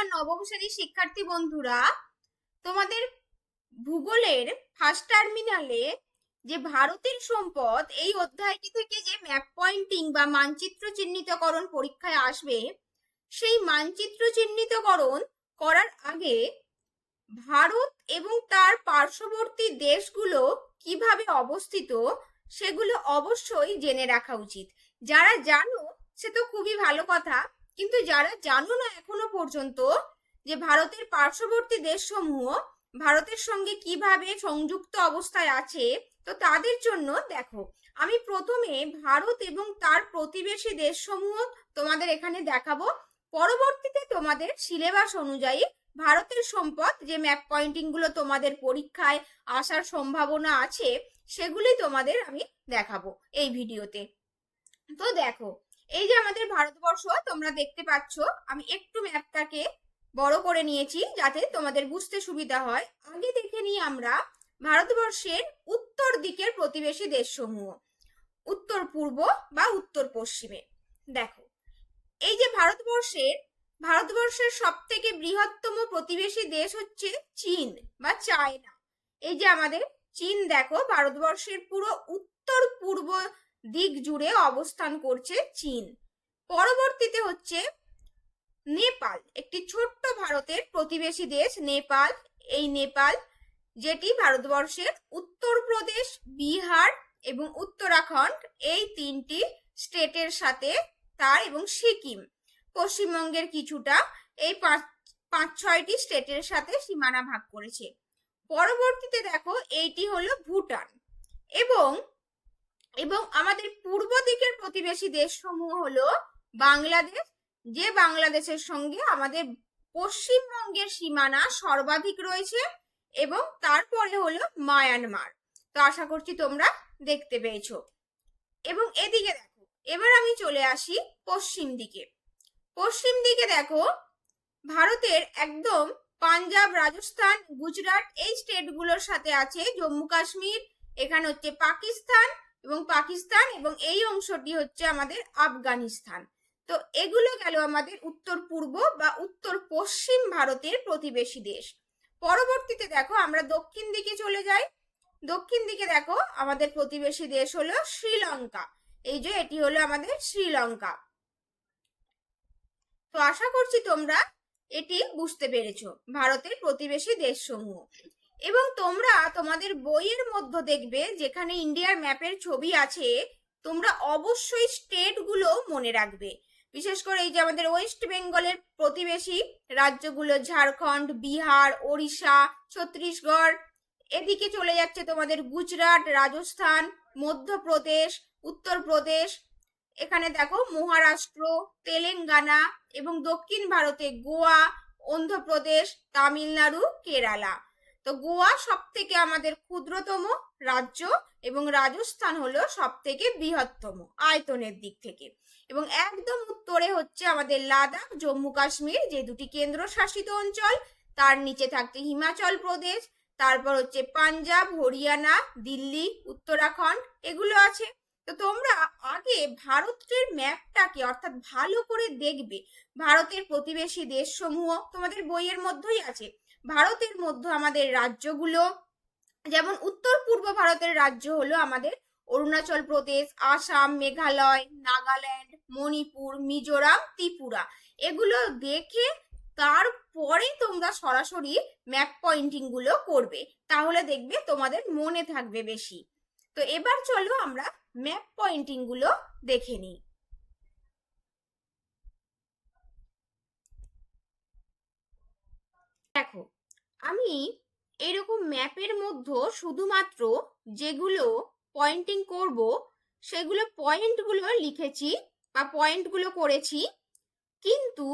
নমস্কার নবম শ্রেণীর শিক্ষার্থী বন্ধুরা, তোমাদের ভূগোলের ফার্স্ট টার্মিনালে যে ভারতের সম্পদ এই অধ্যায়টি থেকে যে ম্যাপ পয়েন্টিং বা মানচিত্র চিহ্নিতকরণ পরীক্ষায় আসবে, সেই মানচিত্র চিহ্নিতকরণ করার আগে ভারত এবং তার পার্শ্ববর্তী দেশগুলো কিভাবে অবস্থিত সেগুলো অবশ্যই জেনে রাখা উচিত। যারা জানো সে তো খুবই ভালো কথা, কিন্তু যারা জানো না এখনো পর্যন্ত যে ভারতের পার্শ্ববর্তী দেশসমূহ ভারতের সঙ্গে কিভাবে সংযুক্ত অবস্থায় আছে, তো তাদের জন্য দেখো আমি প্রথমে ভারত এবং তার প্রতিবেশী দেশসমূহ তোমাদের এখানে দেখাবো। পরবর্তীতে তোমাদের সিলেবাস অনুযায়ী ভারতের সম্পদ যে ম্যাপ পয়েন্টিং গুলো তোমাদের পরীক্ষায় আসার সম্ভাবনা আছে সেগুলি তোমাদের আমি দেখাবো এই ভিডিওতে। তো দেখো, এই যে আমাদের ভারতবর্ষ তোমরা দেখতে পাচ্ছ, আমি একটু ম্যাপটাকে বড় করে নিয়েছি যাতে তোমাদের বুঝতে সুবিধা হয়। আগে দেখে নিই আমরা ভারতবর্ষের উত্তর দিকের প্রতিবেশী দেশসমূহ, উত্তর পূর্ব বা উত্তর পশ্চিমে। দেখো, এই যে ভারতবর্ষের সব থেকে বৃহত্তম প্রতিবেশী দেশ হচ্ছে চীন বা চায়না। এই যে আমাদের চীন দেখো ভারতবর্ষের পুরো উত্তর পূর্ব দিক জুড়ে অবস্থান করছে চীন। পরবর্তীতে হচ্ছে নেপাল, একটি ছোট্ট ভারতের প্রতিবেশী দেশ নেপাল। এই নেপাল যেটি ভারতবর্ষের উত্তরপ্রদেশ, বিহার এবং উত্তরাখণ্ড এই তিনটি স্টেটের সাথে তার এবং সিকিম, পশ্চিমবঙ্গের কিছুটা, এই পাঁচ ছয়টি স্টেটের সাথে সীমানা ভাগ করেছে। পরবর্তীতে দেখো এইটি হলো ভুটান এবং এবং আমাদের পূর্ব দিকের প্রতিবেশী দেশসমূহ হলো বাংলাদেশ, যে বাংলাদেশের সঙ্গে আমাদের পশ্চিমবঙ্গের সীমানা সর্বাধিক রয়েছে, এবং তারপরে হলো মায়ানমার। তো আশা করছি তোমরা দেখতে পেয়েছো। এবং এদিকে দেখো, এবার আমি চলে আসি পশ্চিম দিকে। পশ্চিম দিকে দেখো ভারতের একদম পাঞ্জাব, রাজস্থান, গুজরাট এই স্টেটগুলোর সাথে আছে জম্মু কাশ্মীর, এখানে হচ্ছে পাকিস্তান এবং এই অংশটি হচ্ছে আমাদের আফগানিস্তান। তো এগুলো গেল আমাদের উত্তর পূর্ব বা উত্তর পশ্চিম ভারতের প্রতিবেশী দেশ। পরবর্তীতে দেখো আমরা দক্ষিণ দিকে চলে যাই। দক্ষিণ দিকে দেখো আমাদের প্রতিবেশী দেশ হলো শ্রীলঙ্কা। এই যে এটি হলো আমাদের শ্রীলঙ্কা। তো আশা করছি তোমরা এটি বুঝতে পেরেছো, ভারতের প্রতিবেশী দেশসমূহ। এবং তোমরা তোমাদের বইয়ের মধ্যে দেখবে যেখানে ইন্ডিয়ার ম্যাপের ছবি আছে, তোমরা অবশ্যই স্টেট গুলো মনে রাখবে। বিশেষ করে এই যে আমাদের ওয়েস্ট বেঙ্গলের প্রতিবেশী রাজ্যগুলো ঝাড়খণ্ড, বিহার, ওড়িশা, ছত্তিশগড়, এদিকে চলে যাচ্ছে তোমাদের গুজরাট, রাজস্থান, মধ্যপ্রদেশ, উত্তরপ্রদেশ, এখানে দেখো মহারাষ্ট্র, তেলেঙ্গানা, এবং দক্ষিণ ভারতে গোয়া, অন্ধ্রপ্রদেশ, তামিলনাড়ু, কেরালা। তো গোয়া সব থেকে আমাদের ক্ষুদ্রতম রাজ্য এবং রাজস্থান হলো সব থেকে বৃহত্তম আয়তনের দিক থেকে। এবং একদম উত্তরে হচ্ছে আমাদের লাদাখ, জম্মু কাশ্মীর, যে দুটি কেন্দ্রশাসিত অঞ্চল। তার নিচে থাকছে হিমাচল প্রদেশ, তারপর হচ্ছে পাঞ্জাব, হরিয়ানা, দিল্লি, উত্তরাখণ্ড, এগুলো আছে। তো তোমরা আগে ভারতের ম্যাপটাকে অর্থাৎ ভালো করে দেখবে। ভারতের প্রতিবেশী দেশসমূহ তোমাদের বইয়ের মধ্যেই আছে। ভারতের মধ্যে আমাদের রাজ্যগুলো, যেমন উত্তর পূর্ব ভারতের রাজ্য হলো আমাদের অরুণাচল প্রদেশ, আসাম, মেঘালয়, নাগাল্যান্ড, মণিপুর, মিজোরাম, ত্রিপুরা। এগুলো দেখে তারপরে তোমরা সরাসরি ম্যাপ পয়েন্টিং গুলো করবে, তাহলে দেখবে তোমাদের মনে থাকবে বেশি। তো এবার চলো আমরা ম্যাপ পয়েন্টিং গুলো দেখে নিই। দেখো, আমি এরকম ম্যাপের মধ্যে শুধুমাত্র যেগুলো পয়েন্টিং করব সেগুলো পয়েন্টগুলো লিখেছি বা পয়েন্টগুলো করেছি, কিন্তু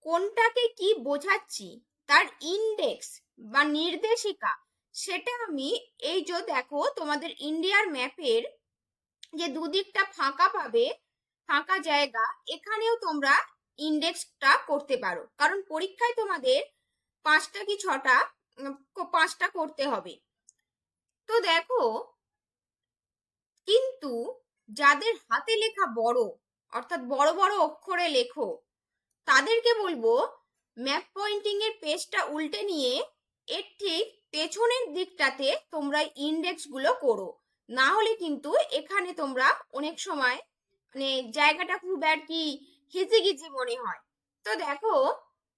কোনটাকে কি বোঝাচ্ছি তার ইন্ডেক্স বা নির্দেশিকা সেটা আমি, এই যে দেখো তোমাদের ইন্ডিয়ার ম্যাপের যে দুদিকটা ফাঁকা পাবে, ফাঁকা জায়গা, এখানেও তোমরা ইন্ডেক্সটা করতে পারো, কারণ পরীক্ষায় তোমাদের 5টা কি 6টা 5টা করতে হবে। তো দেখো, কিন্তু যাদের হাতে লেখা বড়, অর্থাৎ বড় বড় অক্ষরে লেখো, তাদেরকে বলবো ম্যাপ পয়েন্টিং এর পেজটা উল্টে নিয়ে এর ঠিক পেছনের দিকটাতে তোমরা ইন্ডেক্স গুলো করো, না হলে কিন্তু এখানে তোমরা অনেক সময় মানে জায়গাটা খুব আর কি হিজিগিজি মনে হয়। তো দেখো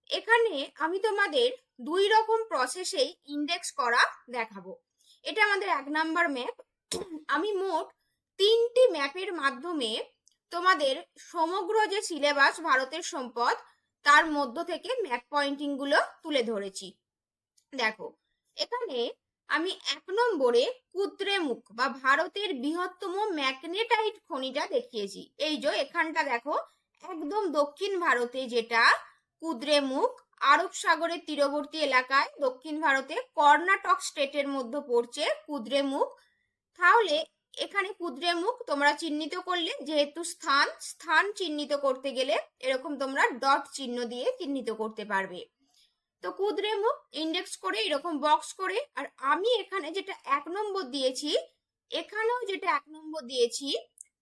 এখানে আমি তোমাদের দুই রকম প্রসেসেই ইন্ডেক্স করা দেখাবো। এটা আমাদের 1 নাম্বার ম্যাপ। আমি মোট 3টি ম্যাপের মাধ্যমে তোমাদের সমগ্র যে সিলেবাস ভারতের সম্পদ তার মধ্য থেকে ম্যাপ পয়েন্টিং গুলো তুলে ধরেছি। দেখো এখানে আমি 1 নম্বরে কুদ্রেমুখ বা ভারতের বৃহত্তম ম্যাগনেটাইট খনিটা দেখিয়েছি। এই যে এখানটা দেখো একদম দক্ষিণ ভারতে যেটা কুদ্রেমুখ, আরব সাগরের তীরবর্তী এলাকায় দক্ষিণ ভারতে কর্ণাটক স্টেটের মধ্যে পড়ছে কুদ্রেমুখ। তাহলে এখানে কুদ্রেমুখ তোমরা চিহ্নিত করলে, যেহেতু স্থান চিহ্নিত করতে গেলে এরকম তোমরা ডট চিহ্ন দিয়ে চিহ্নিত করতে পারবে। তো কুদ্রেমুখ ইন্ডেক্স করে এরকম বক্স করে, আর আমি এখানে যেটা 1 নম্বর দিয়েছি, এখানেও যেটা 1 নম্বর দিয়েছি,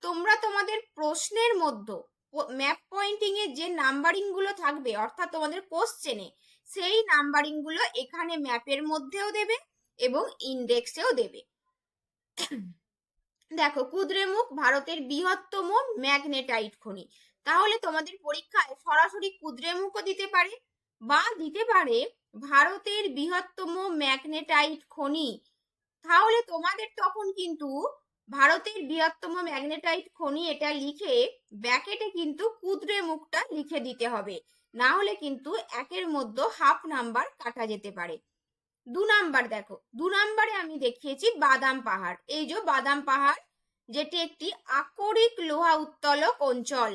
তোমরা তোমাদের প্রশ্নের মধ্যে ম্যাপ পয়েন্টিং এর যে নাম্বারিং গুলো থাকবে অর্থাৎ তোমাদের কোশ্চেনে সেই নাম্বারিং গুলো এখানে ম্যাপের মধ্যেও দেবে এবং ইন্ডেক্সেও দেবে। দেখো কুদ্রেমুখ ভারতের বৃহত্তম ম্যাগনেটাইট খনি, তাহলে তোমাদের পরীক্ষায় সরাসরি কুদ্রেমুখও দিতে পারে বা দিতে পারে ভারতের বৃহত্তম ম্যাগনেটাইট খনি। তাহলে তোমাদের তখন কিন্তু ভারতের বৃহত্তম ম্যাগনেটাইট খনি এটা লিখে ব্র্যাকেটে কিন্তু কুদ্রেমুখটা লিখে দিতে হবে, না হলে কিন্তু 1-এর মধ্যে হাফ নাম্বার কাটা যেতে পারে। 2 নাম্বার দেখো, 2 নাম্বারে আমি দেখিয়েছি বাদাম পাহাড়। এই যে বাদাম পাহাড় যেটি একটি আকরিক লোহা উত্তোলক অঞ্চল।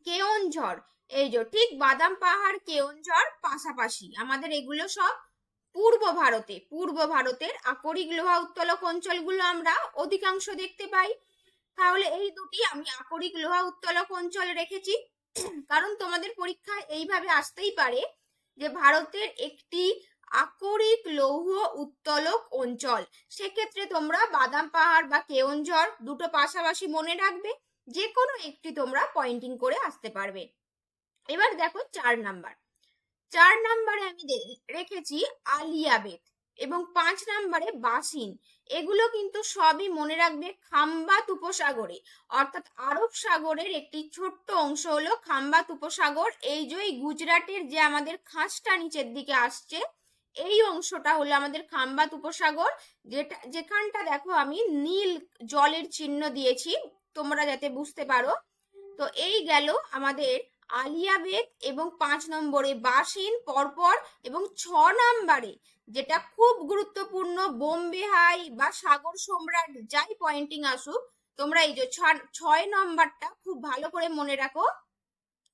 কেওনঝড়, এই যে ঠিক বাদাম পাহাড় কেওনঝড় পাশাপাশি, আমাদের এগুলো সব পূর্ব ভারতের আকরিক লোহা উত্তোলক অঞ্চলগুলো আমরা অধিকাংশ দেখতে পাই। তাহলে এই দুটি আমি আকরিক লোহা উত্তোলক অঞ্চল রেখেছি, কারণ তোমাদের পরীক্ষায় এইভাবে আসতেই পারে যে ভারতের একটি আকরিক লৌহ উত্তোলক অঞ্চল, সেক্ষেত্রে তোমরা বাদাম পাহাড় বা কেওনঝড় দুটো পাশাপাশি মনে রাখবে, যে কোনো একটি তোমরা পয়েন্টিং করে আসতে পারবে। এবার দেখো 4 নাম্বারে আমি রেখেছি আলিয়াবেদ এবং 5 নাম্বারে বাসিন। এগুলো কিন্তু সবই মনে রাখবে খাম্বাত উপসাগরে, অর্থাৎ আরব সাগরের একটি ছোট্ট অংশ হলো খাম্বাত উপসাগর। এই যে গুজরাটের যে আমাদের খাঁজটা নিচের দিকে আসছে এই অংশটা হলো আমাদের খাম্বাত উপসাগর, যেখানটা দেখো আমি নীল জলের চিহ্ন দিয়েছি তোমরা যাতে বুঝতে পারো। তো এই গেল আমাদের আলিয়াবেদ এবং 5 নম্বরে বাসিন পরপর, এবং 6 নম্বরে যেটা খুব গুরুত্বপূর্ণ বোম্বে হাই বা সাগর সম্রাট, যাই পয়েন্টিং আসুক তোমরা এই যে 6 নম্বরটা খুব ভালো করে মনে রাখো,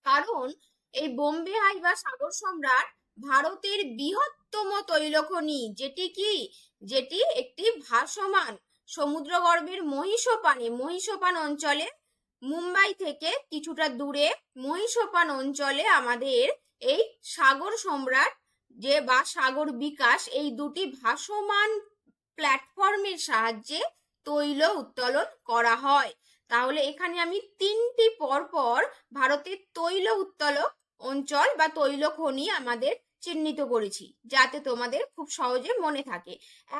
কারণ এই বোম্বে হাই বা সাগর সম্রাট ভারতের বৃহত্তম তৈলখনি, যেটি একটি ভাসমান সমুদ্রগর্ভের মহিষোপান অঞ্চলে, মুম্বাই থেকে কিছুটা দূরে মহিষোপান অঞ্চলে আমাদের এই সাগর সম্রাট যে বা সাগর বিকাশ, এই দুটি ভাসমান প্ল্যাটফর্মের সাহায্যে তৈল উত্তোলন করা হয়। তাহলে এখানে আমি 3টি পরপর ভারতের তৈল উত্তোলক অঞ্চল বা তৈল খনি আমাদের চিহ্নিত করেছি, যাতে তোমাদের খুব সহজে মনে থাকে।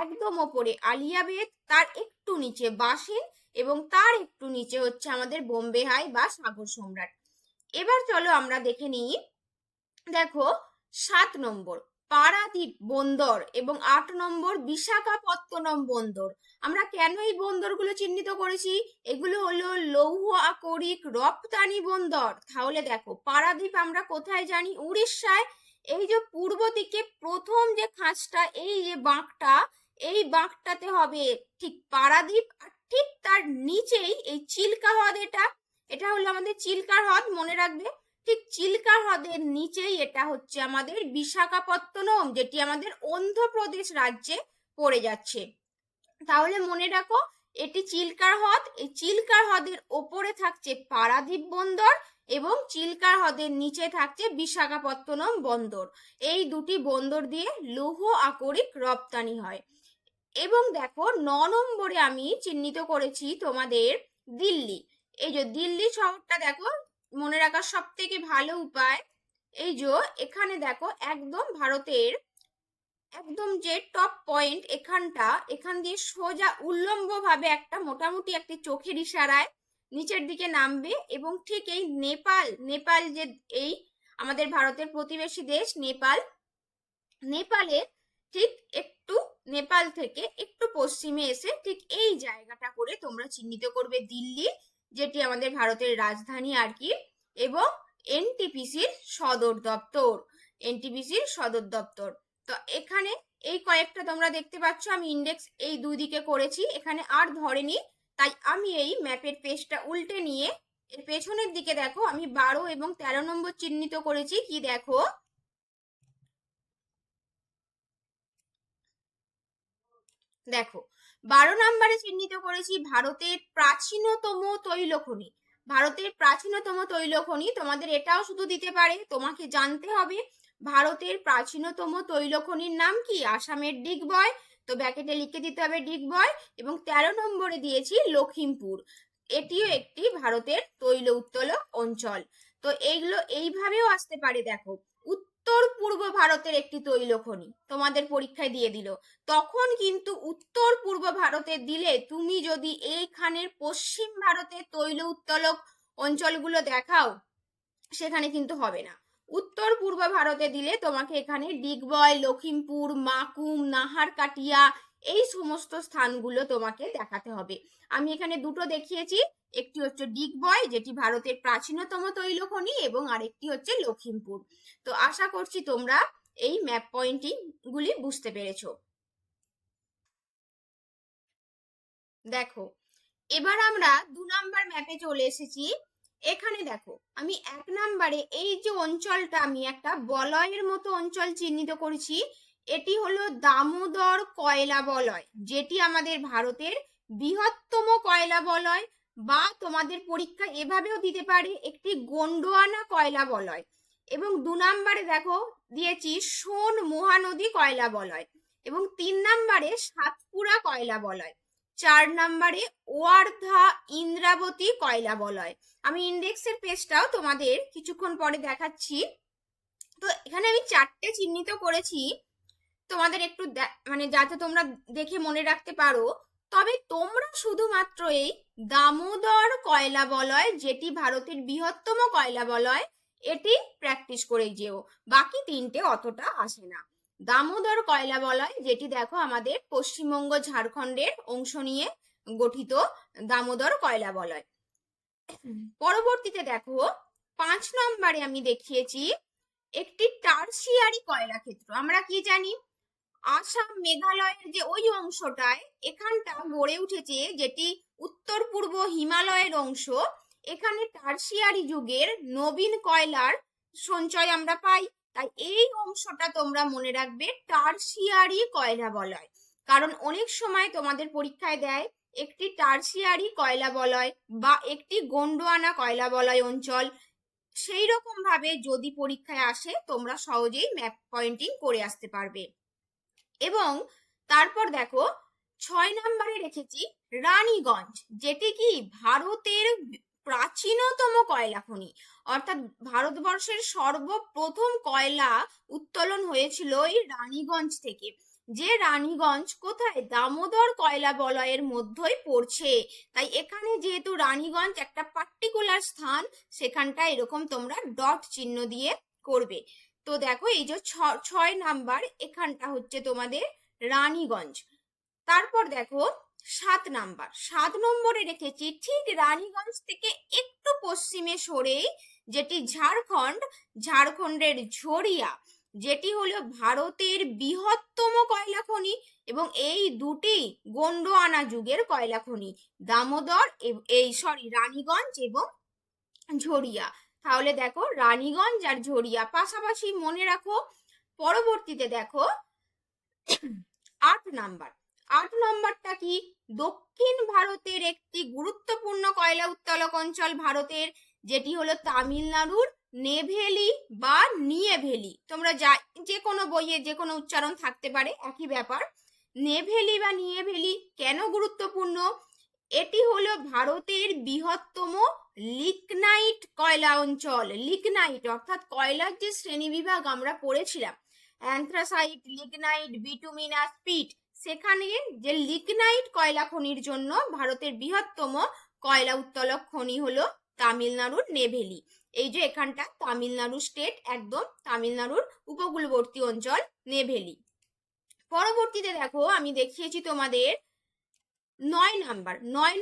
একদম ওপরে আলিয়াবেদ, তার একটু নিচে বাসিন এবং তার একটু নিচে হচ্ছে আমাদের বোম্বে হাই বা সাগর সম্রাট। এবার চলো আমরা দেখে নিই। দেখো 7 নম্বর পারাদ্বীপ বন্দর এবং 8 নম্বর বিশাখাপত্তনম বন্দর। আমরা কেন এই বন্দরগুলো চিহ্নিত করেছি? এগুলো হলো লৌহ আকরিক রপ্তানি বন্দর। তাহলে দেখো পারাদ্বীপ আমরা কোথায় জানি? উড়িষ্যায়। এই যে পূর্ব দিকে প্রথম যে খাঁজটা, এই যে বাঁকটা, এই বাঁকটাতে হবে ঠিক পারাদ্বীপ, আর ঠিক তার নিচেই এই চিল্কা হ্রদ, এটা হলো আমাদের চিল্কা হ্রদ, মনে রাখবে। ঠিক চিল্কা হ্রদের নিচেই এটা হচ্ছে আমাদের বিশাখাপত্তনম, যেটি আমাদের অন্ধ্রপ্রদেশ রাজ্যে পড়ে যাচ্ছে। তাহলে মনে রাখো এটি চিল্কা হ্রদ, এই চিল্কা হ্রদের ওপরে থাকছে পারাদ্বীপ বন্দর এবং চিল্কা হ্রদের নিচে থাকছে বিশাখাপত্তনম বন্দর। এই দুটি বন্দর দিয়ে লৌহ আকরিক রপ্তানি হয়। এবং দেখো 9 নম্বরে আমি চিহ্নিত করেছি তোমাদের দিল্লি। এই যে দিল্লি শহরটা দেখো মনে রাখার সব থেকে ভালো উপায়, এই যে এখানে দেখো একদম ভারতের একদম যে টপ পয়েন্ট এখানটা, এখান দিয়ে সোজা উল্লম্ব ভাবে একটা মোটামুটি একটি চোখের ইশারায় নিচের দিকে নামবে এবং ঠিক এই নেপাল যে এই আমাদের ভারতের প্রতিবেশী দেশ নেপালে ঠিক একটু নেপাল থেকে একটু পশ্চিমে এসে ঠিক এই জায়গাটা করে তোমরা চিহ্নিত করবে দিল্লি, যেটি আমাদের ভারতের রাজধানী আর কি, এবং এনটিপিসির সদর দপ্তর। তো এখানে এই কয়েকটা তোমরা দেখতে পাচ্ছ, আমি ইন্ডেক্স এই দুই দিকে করেছি, এখানে আর ধরেনি, তাই আমি এই ম্যাপের পেজটা উল্টে নিয়ে এর পেছনের দিকে দেখো আমি 12 এবং 13 নম্বর চিহ্নিত করেছি। কি দেখো, দেখো 12 নম্বরে চিহ্নিত করেছি ভারতের প্রাচীনতম তৈলখনি। ভারতের প্রাচীনতম তৈলখনি তোমাদের এটাও শুধু দিতে পারে, তোমাকে জানতে হবে ভারতের প্রাচীনতম তৈলখনির নাম কি, আসামের ডিগবয়, তো ব্যাকেটে লিখে দিতে হবে ডিগবয়। এবং 13 নম্বরে দিয়েছি লখিমপুর, এটিও একটি ভারতের তৈল উত্তোলক অঞ্চল। তো এইগুলো এইভাবেও আসতে পারে, দেখো উত্তর পূর্ব ভারতের একটি তৈলখনি তোমাদের পরীক্ষায় দিয়ে দিল, তখন কিন্তু উত্তর পূর্ব ভারতে দিলে তুমি যদি এইখানের পশ্চিম ভারতের তৈল উত্তোলক অঞ্চলগুলো দেখাও সেখানে কিন্তু হবে না। উত্তর পূর্ব ভারতে দিলে তোমাকে এখানে ডিগবয়, লখিমপুর, মাকুম, নাহারকাটিয়া এই সমস্ত স্থানগুলো তোমাকে দেখাতে হবে। আমি এখানে দুটো দেখিয়েছি, একটি হচ্ছে ডিগবয় যেটি ভারতের প্রাচীনতম তৈলখনি এবং আরেকটি হচ্ছে লখিমপুর। তো আশা করছি তোমরা এই ম্যাপ পয়েন্টিং গুলি বুঝতে পেরেছো। দেখো এবার আমরা 2 নাম্বার ম্যাপে চলে এসেছি। এখানে দেখো আমি 1 নাম্বারে এই যে অঞ্চলটা আমি একটা বলয়ের মতো অঞ্চল চিহ্নিত করেছি, এটি হলো দামোদর কয়লা বলয়, যেটি আমাদের ভারতের বৃহত্তম কয়লা বলয়, বা তোমাদের পরীক্ষা এভাবেও দিতে পারে একটি গোন্ডোয়ানা কয়লা বলয়। এবং 2 নাম্বারে দেখো দিয়েছি সোন মহানদী কয়লা বলয়, এবং 3 নাম্বারে সাতপুরা কয়লা বলয়, 4 নাম্বারে ওয়ার্ধা ইন্দ্রাবতী কয়লা বলয়। আমি ইন্ডেক্সের পেজটাও তোমাদের কিছুক্ষণ পরে দেখাচ্ছি। তো এখানে আমি 4টে চিহ্নিত করেছি তোমাদের একটু মানে যাতে তোমরা দেখে মনে রাখতে পারো। তবে তোমরা শুধুমাত্র এই দামোদর কয়লা বলয়, যেটি ভারতের বৃহত্তম কয়লা বলয়, এটি প্র্যাকটিস করে যেও, বাকি 3টে অতটা আসে না। দামোদর কয়লা বলয় যেটি দেখো আমাদের পশ্চিমবঙ্গ ঝাড়খণ্ডের অংশ নিয়ে গঠিত দামোদর কয়লা বলয়। পরবর্তীতে দেখো 5 নম্বরে আমি দেখিয়েছি একটি টারসিয়ারি কয়লা ক্ষেত্র। আমরা কি জানি, আসাম মেঘালয়ের যে ওই অংশটায় এখানটা গড়ে উঠেছে, যেটি উত্তর পূর্ব হিমালয়ের অংশ, এখানে টারসিয়ারি যুগের নবীন কয়লার সঞ্চয় আমরা পাই। তাই এই অংশটা তোমরা মনে রাখবে টারসিয়ারি কয়লা বলয়, কারণ অনেক সময় তোমাদের পরীক্ষায় দেয় একটি টারসিয়ারি কয়লা বলয় বা একটি গোন্ডোয়ানা কয়লা বলয় অঞ্চল। সেই রকম ভাবে যদি পরীক্ষায় আসে তোমরা সহজেই ম্যাপ পয়েন্টিং করে আসতে পারবে। এবং তারপর দেখো 6 নম্বরে রেখেছি রানীগঞ্জ, যেটি কি ভারতের প্রাচীনতম কয়লা খনি, অর্থাৎ ভারতবর্ষের সর্বপ্রথম কয়লা উত্তোলন হয়েছিল এই রানীগঞ্জ থেকে। যে রানীগঞ্জ কোথায়, দামোদর কয়লা বলয়ের মধ্যেই পড়ছে, তাই এখানে যেহেতু রানীগঞ্জ একটা পার্টিকুলার স্থান, সেখানটা এরকম তোমরা ডট চিহ্ন দিয়ে করবে। তো দেখো এই যে 6 নাম্বার এখানটা হচ্ছে তোমাদের রানীগঞ্জ। তারপর দেখো 7 নম্বরে রেখেছি ঠিক রানীগঞ্জ থেকে একটু পশ্চিমে সরে যেটি ঝাড়খণ্ডের ঝরিয়া, যেটি হলো ভারতের বৃহত্তম কয়লা খনি, এবং এই দুটি গোন্ডোয়ানা যুগের কয়লা খনি, রানীগঞ্জ এবং ঝরিয়া। তাহলে দেখো রানীগঞ্জ আর ঝরিয়া পাশাপাশি মনে রাখো। পরবর্তীতে দেখো 8 নম্বরটা কি, দক্ষিণ ভারতের একটি গুরুত্বপূর্ণ কয়লা উত্তোলক অঞ্চল ভারতের, যেটি হলো তামিলনাড়ুর নেভেলি বা নিয়েভেলি। তোমরা যে কোনো বইয়ে যে কোনো উচ্চারণ থাকতে পারে, একই ব্যাপার। নেভেলি বা নিয়েভেলি কেন গুরুত্বপূর্ণ, এটি হলো ভারতের বৃহত্তম লিগনাইট কয়লা অঞ্চল। লিগনাইট অর্থাৎ কয়লার যে শ্রেণীবিভাগ আমরা পড়েছিলাম, অ্যান্থ্রাসাইট, লিগনাইট, বিটুমিনাস, পিট, সেখানে যে লিগনাইট কয়লা খনির জন্য ভারতের বৃহত্তম কয়লা উত্তোলক খনি হলো তামিলনাড়ুর নেভেলি। এই যে এখানটা তামিলনাড়ু স্টেট, একদম তামিলনাড়ুর উপকূলবর্তী অঞ্চল নেভেলি। পরবর্তীতে দেখো আমি দেখিয়েছি তোমাদের 9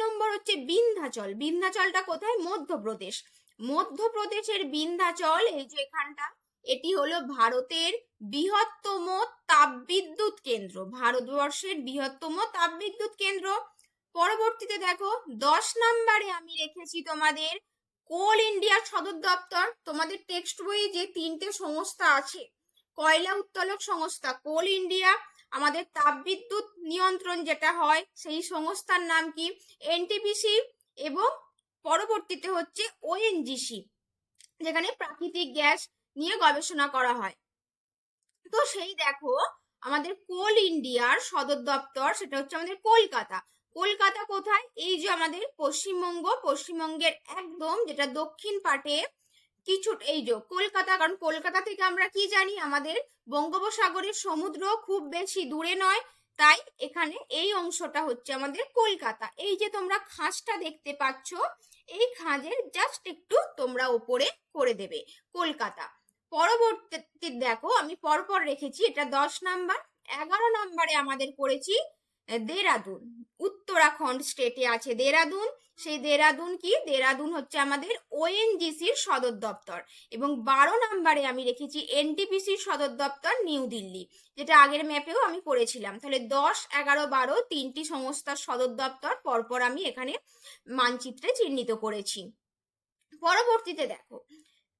নম্বর হচ্ছে বিন্ধ্যাচল। বিন্ধ্যাচলটা কোথায়? মধ্যপ্রদেশ। মধ্যপ্রদেশের বিন্ধ্যাচল, এই যে এখানটা, এটি হলো ভারতের বৃহত্তম তাপবিদ্যুৎ কেন্দ্র, ভারতবর্ষের বৃহত্তম তাপবিদ্যুৎ কেন্দ্র। পরবর্তীতে দেখো 10 নম্বরে আমি রেখেছি তোমাদের কোল ইন্ডিয়ার সদর দপ্তর। তোমাদের টেক্সট বইয়ে যে 3টে সংস্থা আছে, কয়লা উত্তোলক সংস্থা কোল ইন্ডিয়া, আমাদের তাপবিদ্যুৎ নিয়ন্ত্রণ যেটা হয় সেই সংস্থার নাম কি? এনটিপিসি, এবং পরবর্তীতে হচ্ছে ওএনজিসি, যেখানে প্রাকৃতিক গ্যাস নিয়ে গবেষণা করা হয়। তো সেই দেখো আমাদের কোল ইন্ডিয়ার সদর দপ্তর সেটা হচ্ছে আমাদের কলকাতা। কলকাতা কোথায়? এই যে আমাদের পশ্চিমবঙ্গ, পশ্চিমবঙ্গের একদম যেটা দক্ষিণ পাটে কিছু, এই যে কলকাতা। কারণ কলকাতা থেকে আমরা কি জানি, আমাদের বঙ্গোপসাগরের সমুদ্র খুব বেশি দূরে নয়, তাই এখানে এই অংশটা হচ্ছে আমাদের কলকাতা। এই যে তোমরা খাঁজটা দেখতে পাচ্ছ, এই খাঁজের জাস্ট একটু তোমরা ওপরে করে দেবে কলকাতা। পরবর্তী দেখো আমি পরপর রেখেছি, এটা 10 নম্বর। 11 নম্বরে আমাদের করেছি দেরাদুন, উত্তরাখণ্ড স্টেটে আছে দেরাদুন। সেই দেরাদুন কি? দেরাদুন হচ্ছে আমাদের ওএনজিসির সদর দপ্তর। এবং 12 নম্বরে আমি রেখেছি এনটিপিসির সদর দপ্তর নিউ দিল্লি, যেটা আগের ম্যাপেও আমি করেছিলাম। তাহলে 10, 11, 12 3টি সংস্থার সদর দপ্তর পরপর আমি এখানে মানচিত্রে চিহ্নিত করেছি। পরবর্তীতে দেখো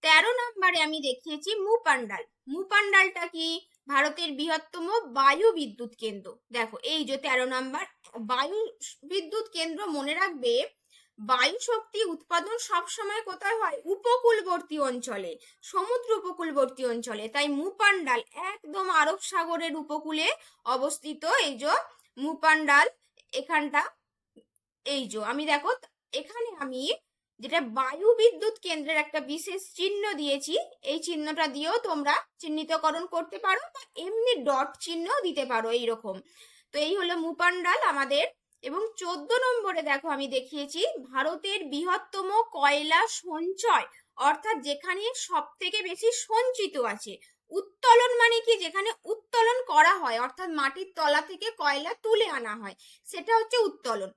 13 নম্বরে আমি দেখিয়েছি মুপান্ডাল। মুপান্ডালটা কি? ভারতের বৃহত্তম বায়ু বিদ্যুৎ কেন্দ্র। দেখো এই যে 13 নম্বর, বায়ু বিদ্যুৎ কেন্দ্র। মনে রাখবে বায়ু শক্তি উৎপাদন সব সময় কোথায় হয়? উপকূলবর্তী অঞ্চলে, সমুদ্র উপকূলবর্তী অঞ্চলে। তাই মুপান্ডাল একদম আরব সাগরের উপকূলে অবস্থিত। এই যে মুপান্ডাল এখানটা, এই যে আমি দেখো এখানে আমি যেটা বায়ু বিদ্যুৎ কেন্দ্রের একটা বিশেষ চিহ্ন দিয়েছি, এই চিহ্নটা দিয়েও তোমরা চিহ্নিতকরণ করতে পারো, বা এমনি ডট চিহ্ন দিতে পারো এইরকম। তো এই হলো মুপান্ডাল আমাদের। এবং 14 নম্বরে দেখো আমি দেখিয়েছি ভারতের বৃহত্তম কয়লা সঞ্চয়, অর্থাৎ যেখানে সব থেকে বেশি সঞ্চিত আছে। উত্তোলন মানে কি? যেখানে উত্তোলন করা হয়, অর্থাৎ মাটির তলা থেকে কয়লা তুলে আনা হয়, সেটা হচ্ছে উত্তোলন।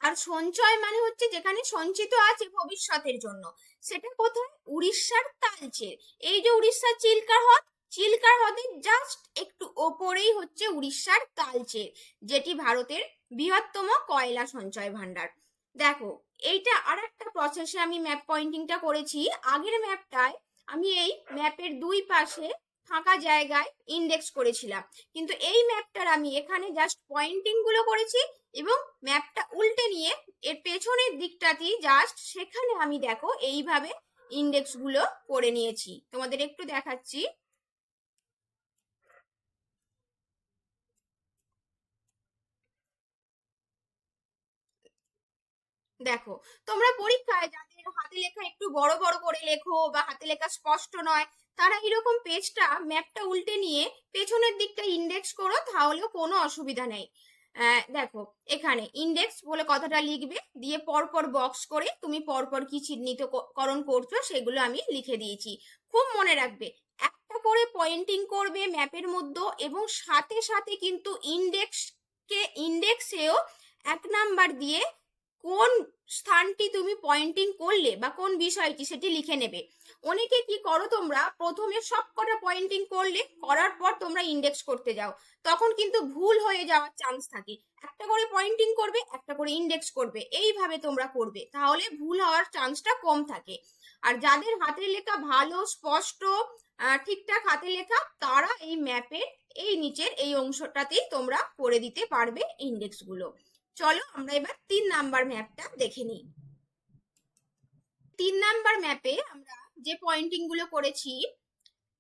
আর সঞ্চয় মানে হচ্ছে যেখানে সঞ্চিত আছে ভবিষ্যতের জন্য। সেটা কোথায়? উড়িষ্যার তালচের। এই যে উড়িষ্যার চিল্কা হ্রদ, চিল্কা হ্রদের জাস্ট একটু ওপরেই হচ্ছে উড়িষ্যার তালচের, যেটি ভারতের বৃহত্তম কয়লা সঞ্চয় ভান্ডার। দেখো এইটা আর একটা প্রসেসে আমি ম্যাপ পয়েন্টিংটা করেছি। আগের ম্যাপটায় আমি এই ম্যাপের দুই পাশে ফাঁকা জায়গায় ইন্ডেক্স করেছিলাম, কিন্তু এই ম্যাপটার আমি এখানে জাস্ট পয়েন্টিং গুলো করেছি, এবং ম্যাপটা উল্টে নিয়ে এর পেছনের দিকটাতেই জাস্ট সেখানে আমি দেখো এইভাবে ইন্ডেক্স গুলো করে নিয়েছি। তোমাদের একটু দেখাচ্ছি। দেখো তোমরা পরীক্ষায় যাদের হাতে লেখা একটু বড় বড় করে লেখো, বা হাতে লেখা স্পষ্ট নয়, তারা এরকম পেজটা, ম্যাপটা উল্টে নিয়ে পেছনের দিকটা ইন্ডেক্স করো, তাহলেও কোনো অসুবিধা নেই। দেখো এখানে ইন্ডেক্স বলে কথাটা লিখবে, দিয়ে পরপর বক্স করে তুমি পরপর কি চিহ্নিতকরণ করছো সেগুলো আমি লিখে দিয়েছি। খুব মনে রাখবে, একটা করে পয়েন্টিং করবে ম্যাপের মধ্যে, এবং সাথে সাথে কিন্তু ইন্ডেক্সেও 1 নাম্বার দিয়ে কোন স্থানটি তুমি পয়েন্টিং করলে বা কোন বিষয়টি সেটি লিখে নেবে। অনেকে কি করো, তোমরা প্রথমে সব কটা পয়েন্টিং করলে, করার পর তোমরা ইন্ডেক্স করতে যাও, তখন কিন্তু ভুল হয়ে যাওয়ার চান্স থাকে। একটা করে পয়েন্টিং করবে, একটা করে ইন্ডেক্স করবে, এইভাবে তোমরা করবে, তাহলে ভুল হওয়ার চান্সটা কম থাকে। আর যাদের হাতের লেখা ভালো, স্পষ্ট, ঠিকঠাক হাতে লেখা, তারা এই ম্যাপের এই নিচের এই অংশটাতেই তোমরা করে দিতে পারবে ইন্ডেক্স গুলো। চলো আমরা এবার 3 নাম্বার ম্যাপটা দেখে নিই। 3 নাম্বার ম্যাপে আমরা যে পয়েন্টিং গুলো করেছি,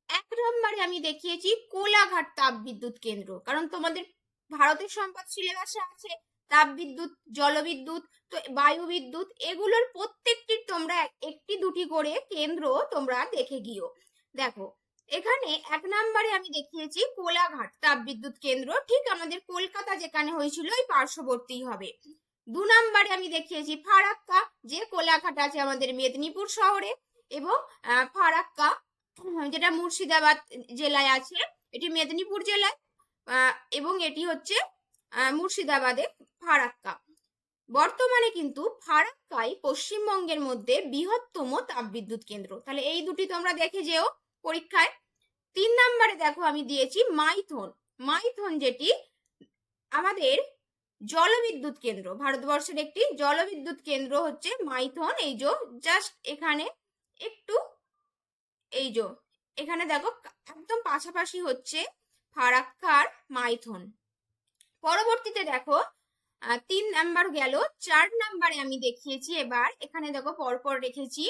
1 নম্বরে আমি দেখিয়েছি কোলাঘাট তাপ বিদ্যুৎ কেন্দ্র। কারণ তোমাদের ভারতের সম্পদ সিলেবাসে আছে, তাপবিদ্যুৎ, জলবিদ্যুৎ, তো বায়ু বিদ্যুৎ, এগুলোর প্রত্যেকটির তোমরা একটি দুটি করে কেন্দ্র তোমরা দেখে গিও। দেখো এখানে 1 নম্বরে আমি দেখিয়েছি কোলাঘাট তাপবিদ্যুৎ কেন্দ্র, ঠিক আমাদের কলকাতা যেখানে হয়েছিল ওই পার্শ্ববর্তী হবে। 2 নম্বরে আমি দেখিয়েছি ফারাক্কা, যে কোলাঘাট আছে আমাদের মেদিনীপুর শহরে, এবং ফারাক্কা যেটা মুর্শিদাবাদ জেলায় আছে, এটি মেদিনীপুর জেলায়, এবং এটি হচ্ছে মুর্শিদাবাদে ফারাক্কা। বর্তমানে কিন্তু ফারাক্কাই পশ্চিমবঙ্গের মধ্যে বৃহত্তম তাপবিদ্যুৎ কেন্দ্র। তাহলে এই দুটি তোমরা দেখে যেও পরীক্ষায়। 3 নম্বরে দেখো আমি দিয়েছি মাইথন। মাইথন যেটি আমাদের জলবিদ্যুৎ কেন্দ্র, ভারতবর্ষের একটি জলবিদ্যুৎ কেন্দ্র হচ্ছে মাইথন। এই যে জাস্ট এখানে একটু, এই যে এখানে দেখো একদম পাশাপাশি হচ্ছে ফারাক্কার মাইথন। পরবর্তীতে দেখো 3 নাম্বার গেল। 4 নাম্বারে আমি দেখিয়েছি এবার এখানে দেখো পরপর রেখেছি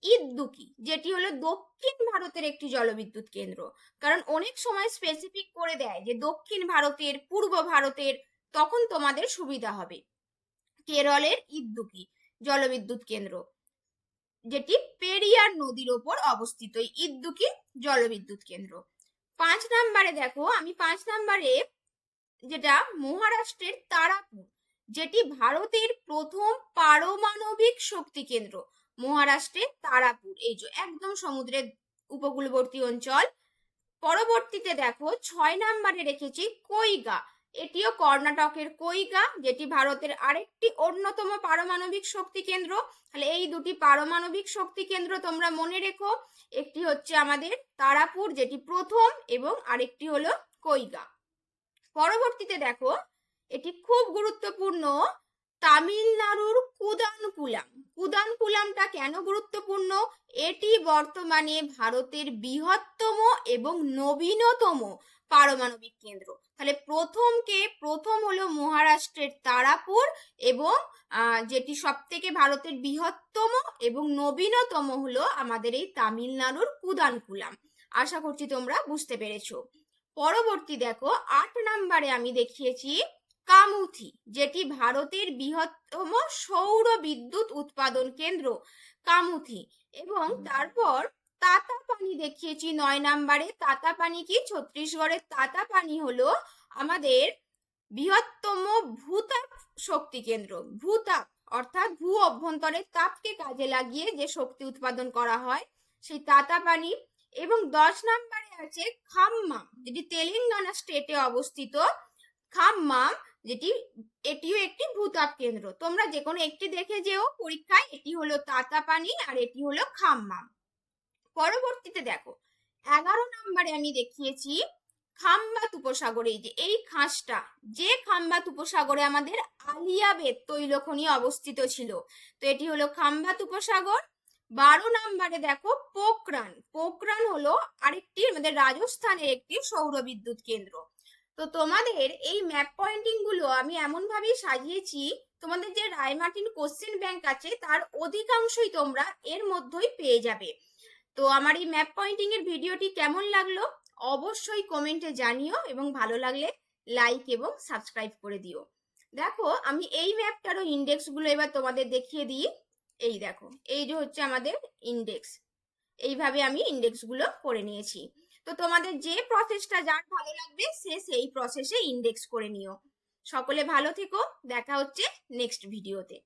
ইদ্দুকি, যেটি হলো দক্ষিণ ভারতের একটি জলবিদ্যুৎ কেন্দ্র। কারণ অনেক সময় স্পেসিফিক করে দেয় যে দক্ষিণ ভারতের, পূর্ব ভারতের, তখন তোমাদের সুবিধা হবে। কেরলের ইদ্দুকি জলবিদ্যুৎ কেন্দ্র, যেটি পেরিয়ার নদীর ওপর অবস্থিত, ইদ্দুকি জলবিদ্যুৎ কেন্দ্র। 5 নাম্বারে দেখো আমি 5 নাম্বারে যেটা মহারাষ্ট্রের তারাপুর, যেটি ভারতের প্রথম পারমাণবিক শক্তি কেন্দ্র। মহারাষ্ট্রের তারাপুর, এই যে একদম সমুদ্রের উপকূলবর্তী অঞ্চল। পরবর্তীতে দেখো 6 নাম্বারে রেখেছি কৈগা, এটিও কর্ণাটকের কৈগা, যেটি ভারতের আরেকটি অন্যতম পারমাণবিক শক্তি কেন্দ্র। তাহলে এই দুটি পারমাণবিক শক্তি কেন্দ্র তোমরা মনে রেখো, একটি হচ্ছে আমাদের তারাপুর যেটি প্রথম, এবং আরেকটি হলো কৈগা। পরবর্তীতে দেখো এটি খুব গুরুত্বপূর্ণ, তামিলনাড়ুর কুদানকুলাম। কুদানকুলামটা কেন গুরুত্বপূর্ণ? এটি বর্তমানে ভারতের বৃহত্তম এবং নবীনতম পারমাণবিক কেন্দ্র। তাহলে প্রথম হলো মহারাষ্ট্রের তারাপুর, এবং যেটি সব থেকে ভারতের বৃহত্তম এবং নবীনতম হলো আমাদের এই তামিলনাড়ুর কুদানকুলাম। আশা করছি তোমরা বুঝতে পেরেছো। পরবর্তী দেখো 8 নাম্বারে আমি দেখিয়েছি কামুথি, যেটি ভারতের বৃহত্তম সৌর বিদ্যুৎ উৎপাদন কেন্দ্র কামুথি। এবং তারপর তাতাপানি দেখিয়েছি 9 নাম্বারে। তাতাপানি কি? ছত্তিশগড়ের তাতাপানি হলো আমাদের বৃহত্তম ভূতাপ শক্তি কেন্দ্র। ভূতাপ অর্থাৎ ভূ অভ্যন্তরের তাপকে কাজে লাগিয়ে যে শক্তি উৎপাদন করা হয়, সেই তাতাপানি। এবং 10 নাম্বারে আছে খাম্মাম, যেটি তেলেঙ্গানা স্টেটে অবস্থিত। খাম্মাম যেটি, এটিও একটি ভূতাপ কেন্দ্র। তোমরা যে কোনো একটি দেখে যেও পরীক্ষায়। এটি হলো তাতাপানি আর এটি হলো খাম্মাম। পরবর্তীতে দেখো 11 নাম্বারে আমি দেখিয়েছি খাম্বাত উপসাগরে। এই যে এই খাসটা, যে খাম্বাত উপসাগরে আমাদের আলিয়াবেদ তৈলখনি অবস্থিত ছিল, তো এটি হলো খাম্বাত উপসাগর। 12 নাম্বারে দেখো পোখরান। পোখরান হলো আরেকটি আমাদের রাজস্থানের একটি সৌর বিদ্যুৎ কেন্দ্র। তো তোমাদের এই ম্যাপ পয়েন্টিং গুলো আমি এমন ভাবেই সাজিয়েছি, তোমাদের যে রায়মার্টিন কোশ্চেন ব্যাংক আছে তার অধিকাংশই তোমরা এর মধ্যেই পেয়ে যাবে। তো আমার এই ম্যাপ পয়েন্টিং এর ভিডিওটি কেমন লাগলো অবশ্যই কমেন্টে জানিও, এবং ভালো লাগলে লাইক এবং সাবস্ক্রাইব করে দিও। দেখো আমি এই ম্যাপটারও ইন্ডেক্স গুলো এবার তোমাদের দেখিয়ে দিই। এই দেখো, এই যে হচ্ছে আমাদের ইন্ডেক্স, এইভাবে আমি ইন্ডেক্স গুলো করে নিয়েছি। তো তোমাদের যে প্রসেসটা যার ভালো লাগবে সে সেই প্রসেসে ইন্ডেক্স করে নিও। সকলে ভালো থেকো, দেখা হচ্ছে নেক্সট ভিডিওতে।